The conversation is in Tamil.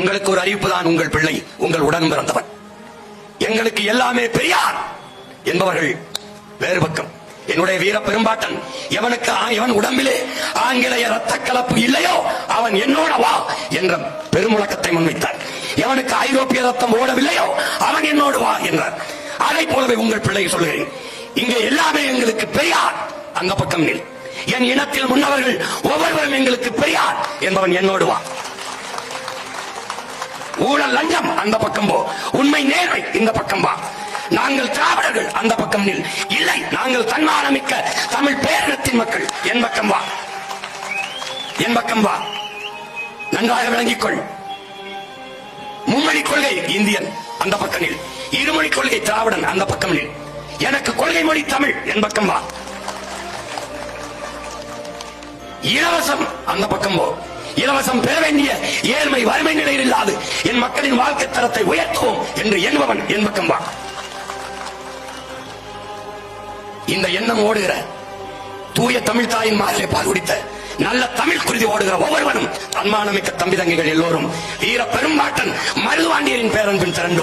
உங்களுக்கு ஒரு அறிவிப்பு தான். உங்கள் பிள்ளை உங்கள் உடன் பிறந்தவன். எங்களுக்கு எல்லாமே பெரியார் என்பவர்கள் வேறு பக்கம். என்னுடைய வீர பெரும்பாட்டன் எவன் உடம்பிலே ஆங்கிலேய ரத்த கலப்பு இல்லையோ அவன் என்னோட வா என்ற பெருமுழக்கத்தை முன்வைத்தார். எவனுக்கு ஐரோப்பிய ரத்தம் ஓடவில்லையோ அவன் என்னோடு வா என்றார். அதை போலவே உங்கள் பிள்ளை சொல்கிறேன், இங்கே எல்லாமே எங்களுக்கு பெரியார். அந்த பக்கம் நில். என் இனத்தில் முன்னவர்கள் ஒவ்வொருவரும் எங்களுக்கு பெரியார் என்பவன் என்னோடு வா. ஊழல் லஞ்சம் அந்த பக்கம் போ, உண்மை நேர்மை இந்த பக்கம் வா. நாங்கள் திராவிடர்கள் அந்த பக்கம் நில். இல்லை, நாங்கள் தன்மானமிக்க தமிழ் பேரினத்தின் மக்கள் என் பக்கம் வா. என் பக்கம் வா. நன்றாக விளங்கிக் கொள். மும்மொழி கொள்கை இந்தியன் அந்த பக்கம் நில். இருமொழி கொள்கை திராவிடன் அந்த பக்கம் நில். எனக்கு கொள்கை மொழி தமிழ் என் பக்கம் வா. இலவசம் அந்த பக்கம் போ. இலவசம் பெற வேண்டிய ஏழ்மை வறுமை நிலையில் இல்லாது என் மக்களின் வாழ்க்கை தரத்தை உயர்த்துவோம் என்று எண்பவன் என் பக்கம் வா. இந்த எண்ணம் ஓடுகிற தூய தமிழ் தாயின் மாறிலே பால் குடித்த நல்ல தமிழ் குருதி ஓடுகிற ஒவ்வொருவனும் தன்மானமிக்க தம்பி தங்கைகள் எல்லோரும் வீர பெரும்பாட்டன் மருதுவாண்டியரின் பேரன்பின் திரண்டு